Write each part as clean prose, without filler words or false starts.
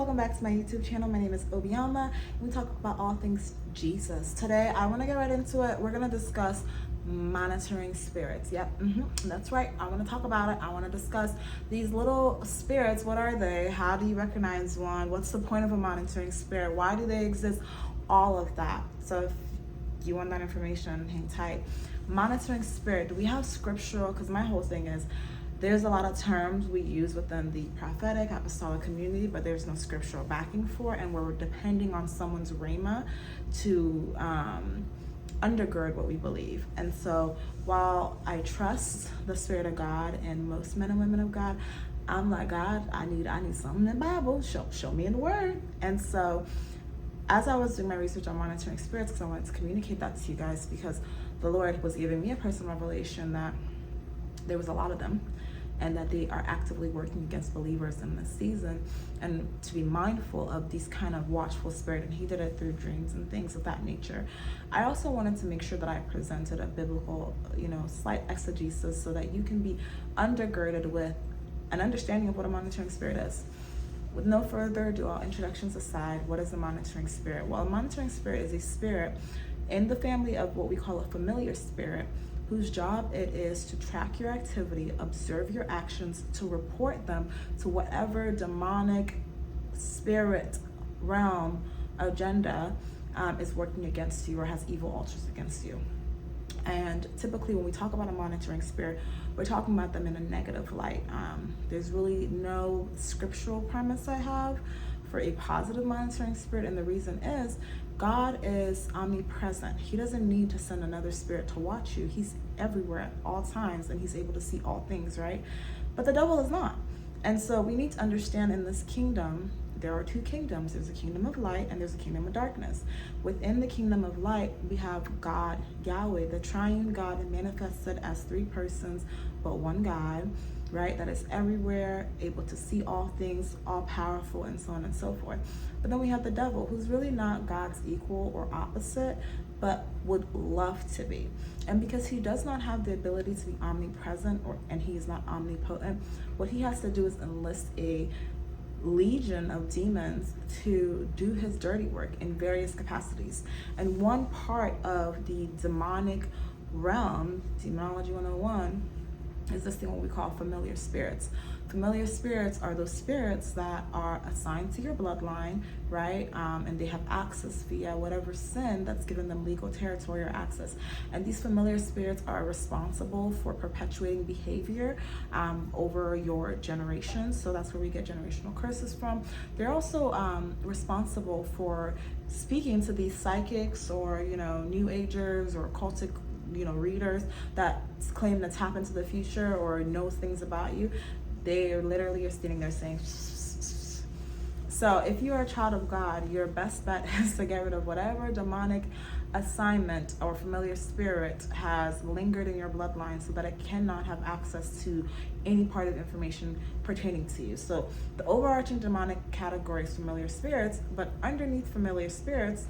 welcome back to my YouTube channel. My name is Obioma, and we talk about all things Jesus. Today, I want to get right into it. We're going to discuss monitoring spirits. Yep, that's right. I want to talk about it. I want to discuss these little spirits. What are they? How do you recognize one? What's the point of a monitoring spirit? Why do they exist? All of that. So if you want that information, hang tight. Monitoring spirit. Do we have scriptural? Because my whole thing is, there's a lot of terms we use within the prophetic apostolic community, but there's no scriptural backing for it, and we're depending on someone's rhema to undergird what we believe. And so while I trust the Spirit of God and most men and women of God, I'm like, God, I need something in the Bible. Show me in the Word. And so as I was doing my research on monitoring spirits, because I wanted to communicate that to you guys, because the Lord was giving me a personal revelation that there was a lot of them, and that they are actively working against believers in this season, and to be mindful of these kind of watchful spirit. And he did it through dreams and things of that nature. I also wanted to make sure that I presented a biblical, slight exegesis, so that you can be undergirded with an understanding of what a monitoring spirit is. With no further ado, all introductions aside, what is a monitoring spirit? Well, a monitoring spirit is a spirit in the family of what we call a familiar spirit, whose job it is to track your activity, observe your actions, to report them to whatever demonic spirit realm agenda is working against you or has evil altars against you. And typically when we talk about a monitoring spirit, we're talking about them in a negative light. There's really no scriptural premise I have for a positive monitoring spirit, and the reason is God is omnipresent. He doesn't need to send another spirit to watch you. He's everywhere at all times, and he's able to see all things, right? But the devil is not. And so we need to understand, in this kingdom, there are two kingdoms. There's a kingdom of light and there's a kingdom of darkness. Within the kingdom of light, we have God, Yahweh, the triune God, manifested as three persons, but one God, right? That is everywhere, able to see all things, all powerful, and so on and so forth. But then we have the devil, who's really not God's equal or opposite, but would love to be. And because he does not have the ability to be omnipresent, and he is not omnipotent, what he has to do is enlist a legion of demons to do his dirty work in various capacities. And one part of the demonic realm, Demonology 101, is this thing what we call familiar spirits. Familiar spirits are those spirits that are assigned to your bloodline, right? And they have access via whatever sin that's given them legal territory or access. And these familiar spirits are responsible for perpetuating behavior over your generations. So that's where we get generational curses from. They're also responsible for speaking to these psychics or, new agers or cultic readers that claim to tap into the future or know things about you. They literally are standing there saying, so if you are a child of God, your best bet is to get rid of whatever demonic assignment or familiar spirit has lingered in your bloodline, so that it cannot have access to any part of information pertaining to you. So the overarching demonic category is familiar spirits, but underneath familiar spirits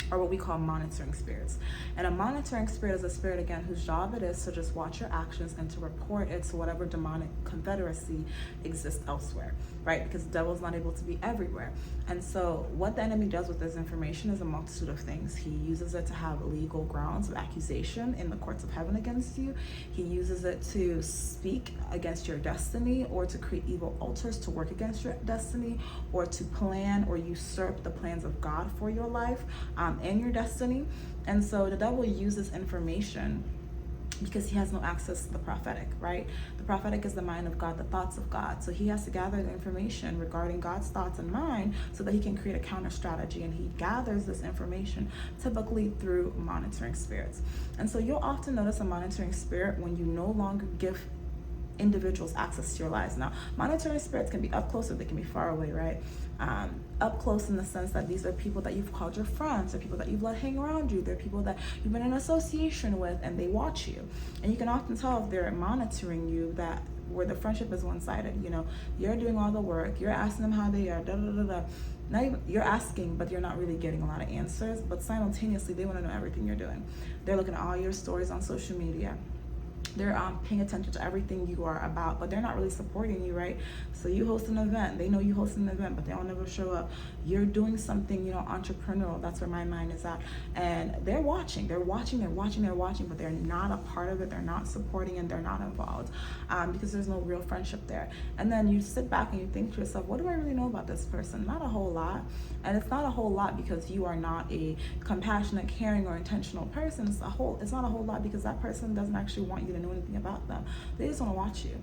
are what we call monitoring spirits. And a monitoring spirit is a spirit, again, whose job it is to just watch your actions and to report it to whatever demonic confederacy exists elsewhere, right? Because the devil is not able to be everywhere. And so what the enemy does with this information is a multitude of things. He uses it to have legal grounds of accusation in the courts of heaven against you. He uses it to speak against your destiny, or to create evil altars to work against your destiny, or to plan or usurp the plans of God for your life and your destiny. And so the devil uses information because he has no access to the prophetic, right? The prophetic is the mind of God, the thoughts of God. So he has to gather the information regarding God's thoughts and mind so that he can create a counter strategy. And he gathers this information typically through monitoring spirits. And so you'll often notice a monitoring spirit when you no longer give individuals access to your lives. Now, monitoring spirits can be up close or they can be far away, right? Up close in the sense that these are people that you've called your friends, or people that you've let hang around you. They're people that you've been in association with, and they watch you. And you can often tell if they're monitoring you, that where the friendship is one-sided. You're doing all the work, you're asking them how they are, Not even, you're asking, but you're not really getting a lot of answers. But simultaneously, they want to know everything you're doing. They're looking at all your stories on social media. They're paying attention to everything you are about, but they're not really supporting you, right? So you host an event, they know you host an event, but they don't ever show up. You're doing something, entrepreneurial. That's where my mind is at. And they're watching, but they're not a part of it. They're not supporting, and they're not involved, because there's no real friendship there. And then you sit back and you think to yourself, what do I really know about this person? Not a whole lot. And it's not a whole lot because you are not a compassionate, caring, or intentional person. It's not a whole lot because that person doesn't actually want you to know anything about them. They just want to watch you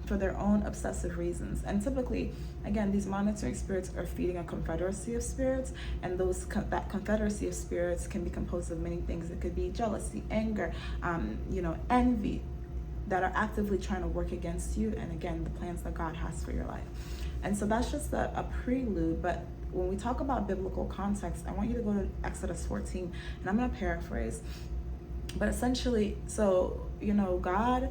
for their own obsessive reasons. And typically, again, these monitoring spirits are feeding a confederacy of spirits, and that confederacy of spirits can be composed of many things. It could be jealousy, anger, envy, that are actively trying to work against you, and again, the plans that God has for your life. And so that's just a prelude. But when we talk about biblical context, I want you to go to Exodus 14, and I'm going to paraphrase. But essentially, so, God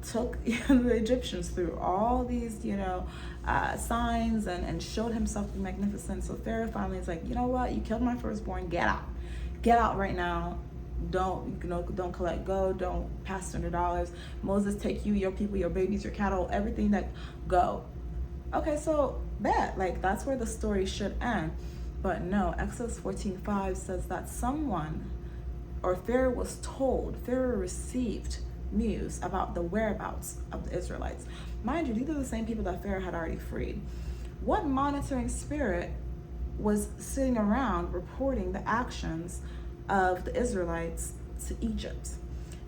took the Egyptians through all these, signs and showed himself to be magnificent. So Pharaoh finally is like, you know what? You killed my firstborn. Get out. Get out right now. Don't collect gold. Don't pass $100. Moses, take you, your people, your babies, your cattle, everything that go. Okay, so that's where the story should end. But no, Exodus 14:5 says that Pharaoh received news about the whereabouts of the Israelites. Mind you, these are the same people that Pharaoh had already freed. What monitoring spirit was sitting around reporting the actions of the Israelites to Egypt?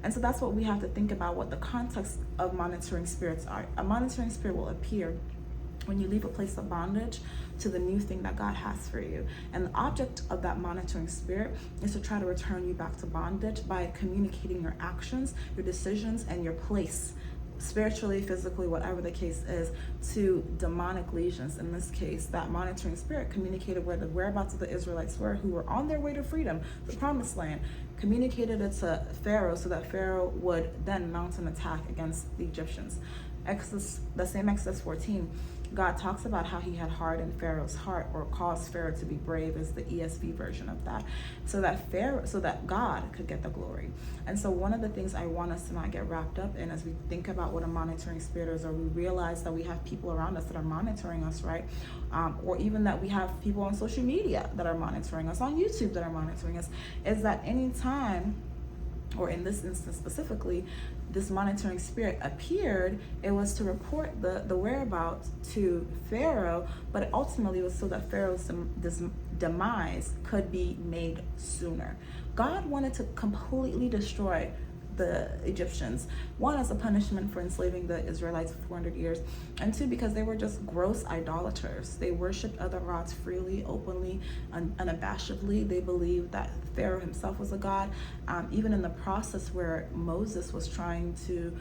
And so that's what we have to think about, what the context of monitoring spirits are. A monitoring spirit will appear when you leave a place of bondage to the new thing that God has for you. And the object of that monitoring spirit is to try to return you back to bondage by communicating your actions, your decisions, and your place, spiritually, physically, whatever the case is, to demonic legions. In this case, that monitoring spirit communicated where the whereabouts of the Israelites were, who were on their way to freedom, the promised land, communicated it to Pharaoh so that Pharaoh would then mount an attack against the Egyptians. The same Exodus 14, God talks about how he had hardened Pharaoh's heart, or caused Pharaoh to be brave, is the ESV version of that, so that God could get the glory. And so one of the things I want us to not get wrapped up in as we think about what a monitoring spirit is, or we realize that we have people around us that are monitoring us, right? Or even that we have people on social media that are monitoring us, on YouTube that are monitoring us, is that anytime, or in this instance specifically, this monitoring spirit appeared, it was to report the whereabouts to Pharaoh, but it ultimately was so that Pharaoh's demise could be made sooner. God wanted to completely destroy the Egyptians, one, as a punishment for enslaving the Israelites for 400 years, and two, because they were just gross idolaters. They worshipped other gods freely, openly, unabashedly. They believed that Pharaoh himself was a god. Even in the process where Moses was trying to,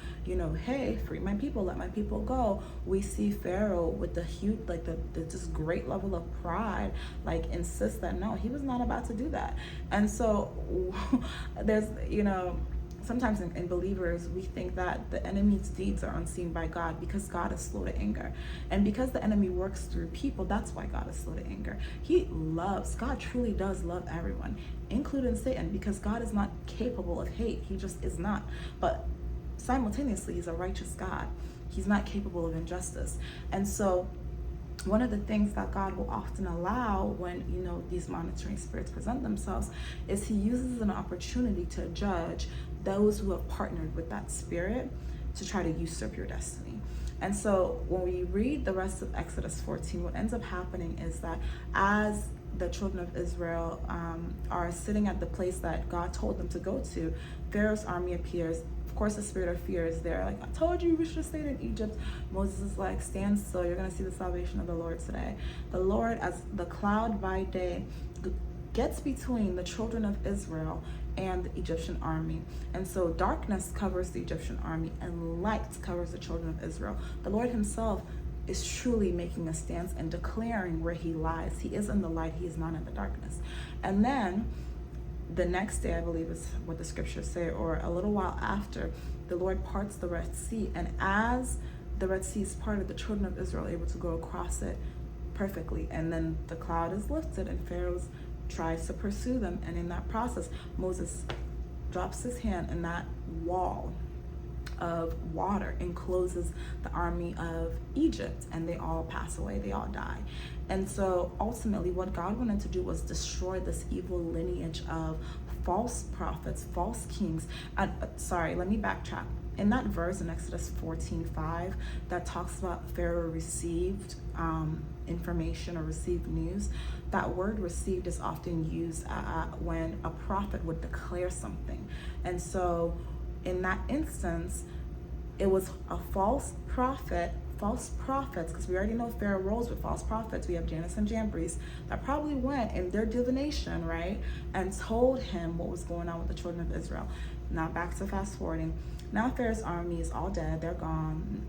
hey, free my people, let my people go, we see Pharaoh with the huge, this great level of pride, insist that no, he was not about to do that. And so there's, sometimes in believers, we think that the enemy's deeds are unseen by God because God is slow to anger. And because the enemy works through people, that's why God is slow to anger. God truly does love everyone, including Satan, because God is not capable of hate. He just is not. But simultaneously, he's a righteous God. He's not capable of injustice. And so one of the things that God will often allow when, these monitoring spirits present themselves is he uses an opportunity to judge those who have partnered with that spirit to try to usurp your destiny. And so when we read the rest of Exodus 14, what ends up happening is that as the children of Israel are sitting at the place that God told them to go to, Pharaoh's army appears. Of course, the spirit of fear is there. I told you we should have stayed in Egypt. Moses is like, stand still. You're going to see the salvation of the Lord today. The Lord, as the cloud by day, gets between the children of Israel and the Egyptian army. And so darkness covers the Egyptian army and light covers the children of Israel. The Lord himself is truly making a stance and declaring where he lies. He is in the light. He is not in the darkness. And then the next day, I believe is what the scriptures say, or a little while after, the Lord parts the Red Sea. And as the Red Sea is parted, the children of Israel are able to go across it perfectly. And then the cloud is lifted and Pharaoh tries to pursue them. And in that process, Moses drops his hand and that wall of water encloses the army of Egypt, and they all pass away, they all die. And so ultimately what God wanted to do was destroy this evil lineage of false prophets, false kings. Sorry, let me backtrack. In that verse in Exodus 14:5 that talks about Pharaoh received information or received news, that word received is often used when a prophet would declare something. And so in that instance, it was a false prophet, false prophets, because we already know Pharaoh rolls with false prophets. We have Jannes and Jambres that probably went in their divination, right, and told him what was going on with the children of Israel. Now back to fast forwarding. Now Pharaoh's army is all dead, they're gone,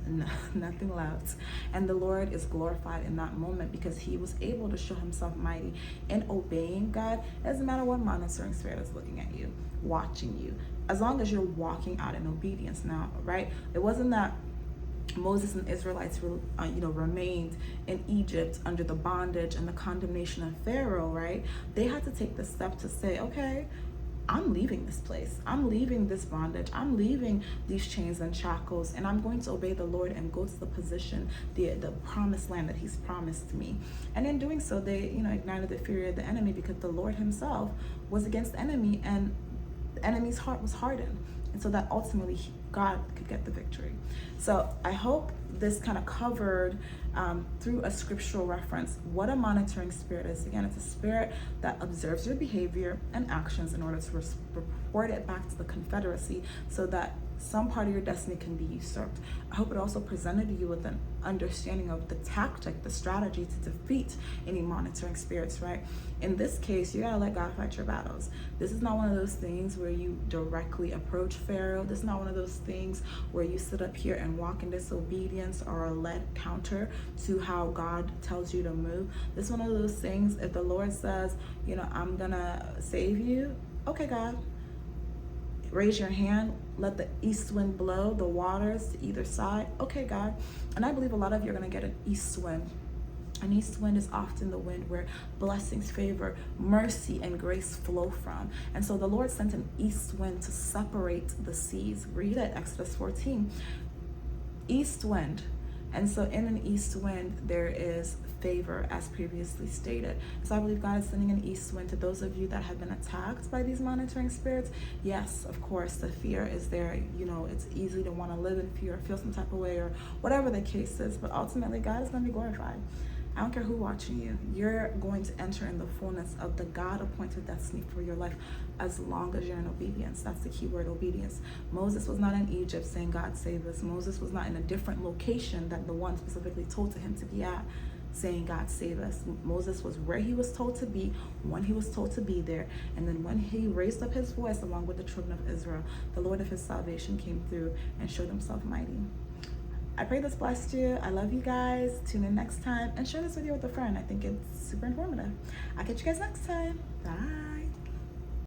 nothing left. And the Lord is glorified in that moment because he was able to show himself mighty in obeying God. It doesn't matter what monitoring spirit is looking at you, watching you, as long as you're walking out in obedience now, right? It wasn't that Moses and Israelites remained in Egypt under the bondage and the condemnation of Pharaoh, right? They had to take the step to say, okay, I'm leaving this place. I'm leaving this bondage. I'm leaving these chains and shackles, and I'm going to obey the Lord and go to the position, the promised land that he's promised me. And in doing so, they, ignited the fury of the enemy because the Lord himself was against the enemy, and the enemy's heart was hardened. And so that ultimately God could get the victory. So I hope this kind of covered through a scriptural reference what a monitoring spirit is. Again, it's a spirit that observes your behavior and actions in order to report it back to the confederacy so that some part of your destiny can be usurped. I hope it also presented you with an understanding of the tactic, the strategy to defeat any monitoring spirits, right? In this case, you gotta let God fight your battles. This is not one of those things where you directly approach Pharaoh. This is not one of those things where you sit up here and walk in disobedience or are led counter to how God tells you to move. This is one of those things, if the Lord says, I'm gonna save you, okay, God, raise your hand, let the east wind blow the waters to either side, okay, God. And I believe a lot of you are gonna get an east wind. An east wind is often the wind where blessings, favor, mercy, and grace flow from. And so the Lord sent an east wind to separate the seas. Read it, Exodus 14. East wind. And so in an east wind, there is favor, as previously stated. So I believe God is sending an east wind to those of you that have been attacked by these monitoring spirits. Yes, of course, the fear is there. It's easy to want to live in fear, feel some type of way, or whatever the case is. But ultimately, God is going to be glorified. I don't care who's watching you. You're going to enter in the fullness of the God-appointed destiny for your life as long as you're in obedience. That's the key word, obedience. Moses was not in Egypt saying, God save us. Moses was not in a different location than the one specifically told to him to be at, saying, God save us. Moses was where he was told to be, when he was told to be there. And then when he raised up his voice along with the children of Israel, the Lord of his salvation came through and showed himself mighty. I pray this blessed you. I love you guys. Tune in next time and share this video with a friend. I think it's super informative. I'll catch you guys next time. Bye.